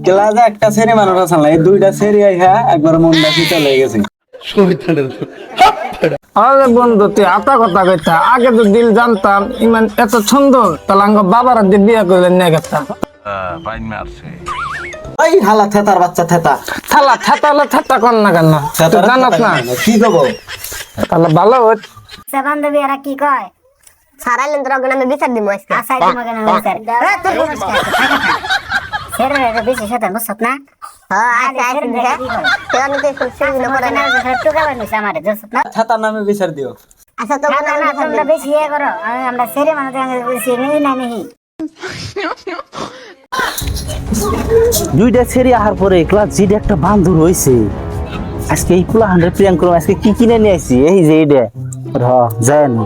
ক্লাসে একটা সেরি মানুষ আছে না, এই দুইটা সেরি হ্যাঁ একবার মন ডাকি চলে গেছে। আরে বন্ধু তুই আতা কথা কইতা, আগে তো দিল জানতাম ইমান এত সুন্দর, তাহলে আঙ্গ বাবার দিয়ে বিয়ে করলেন না গেতাম। ওই হালা থেতার বাচ্চা থেতা থালা থাতালে থাতা কর না কেন, তুই জানাস না কি কব? তাহলে ভালো হত। বান্ধবী এরা কি কয়? সারাইলেন তোর অগ্ন আমি বিচার দিব আজকে। আসাই তোমাকে না বিচার। তোর কোন সেরে রে বেশি সাথে বসত না। হ্যাঁ আচ্ছা আচ্ছা দেখা। তোর নিতে সুসুরি না করে না টুকা বানিস আমারে দসত না। থেতার নামে বিচার দিও। আচ্ছা তো না তোমরা বেশি ইয়ে করো, আমরা সেরে মানুষ বেশি নেই না নেই। দুইটা ছেড়ে আহার পরে ক্লাস জিডে একটা বান্ধব হয়েছে। আজকে এই পুলা 100 প্রিয়াঙ্ক করো, আজকে কি কিনে নিয়ে আসছি এই যে এইটা র যায় না।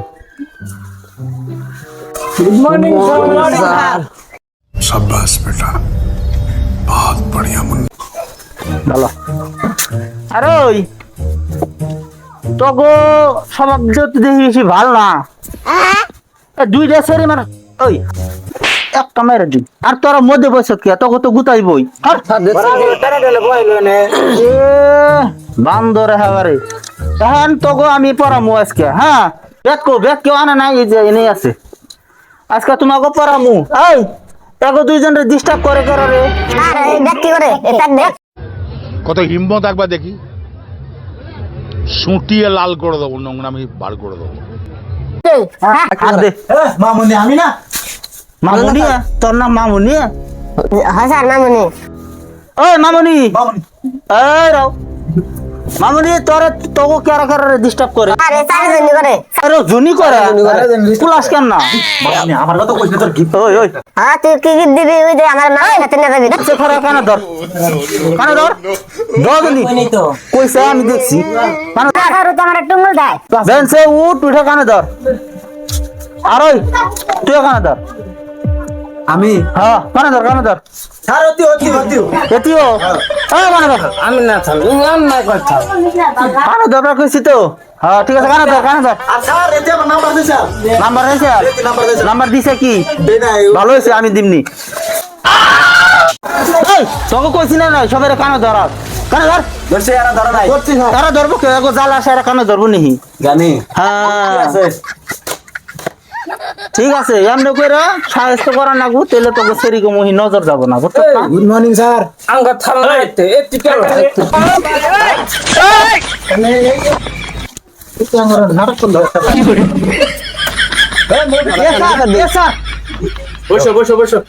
Good morning sir. शाबाश बेटा बहुत बढ़िया मुन्ना। ভালো আরে ওই তোগো স্বভাব যদি দেখি বেশি ভালো না। দুইটা ছেড়ে মানে ওই একটা মেরে দিই আর তোরা মধ্যে বসে কে তোকে তো গুতাই বই বান্দরে হাবারে এখন তোগো আমি পড়ামু আজকে। হ্যাঁ বেদ কেউ আনা নাই, এই যে এনে আছে আজকে তোমাকে পড়ামু। এই এগো দুইজনের ডিস্টার্ব করে রে। আরে দেখ কি করে এটা দেখ। কত হিম্মত একবার দেখি, সুটিয়ে লাল করে দেবো, নোংরামি বার করে দেবো। হাত দে। মামুনি আমি না মামুনি তোর নাম মামুনি? হ্যাঁ স্যার মামুনি। ওই মামুনি মামুনি এই রাও মামুনি তোরে তোকে কারা ডিস্টার্ব করে? আরে স্যার জন্য করে। আরে জুনি করে ক্লাস কেন না? মামুনি আমার কথা কইছ তোর কি? ওই ওই হ্যাঁ তুই কি কি দিবি ওই যে আমার মা হাতে না যাবি। সে খরা কানে ধর দনি নেই তো কইছে আমি দেখছি কানে আর তো আমার টুঙ্গল দেয়। বেঞ্চে উঠ উঠে কানে ধর। আর ওই তুই কানে ধর। আমি হ্যাঁ কানে ধর স্যার অতি এতিও কানে ধর আমি না থাম ইমান না কথা। কানে ধর কইছি তো। হ্যাঁ ঠিক আছে কানে ধর আর স্যার এতে আমার নাম্বার দিছ নাম্বার হয়েছে নাম্বার দিছে কি দেই নাই ভালো হয়েছে আমি দিমনি। এই তোকে কইছি না না সবাই কানে ধর ধরছে এরা ধরা নাই তারা ধরবো কেউ এগো জাল আসে এরা কানে ধরবো নিহি। জানি হ্যাঁ আছে ঠিক আছে এমনি করে সাহায্য করা না গো, তাহলে তোকে সেরিকে মহি নজর যাব না বুঝছো? গুড মর্নিং স্যার আঙ্গ থালা এতে এতি কেন নাটক করলো বসো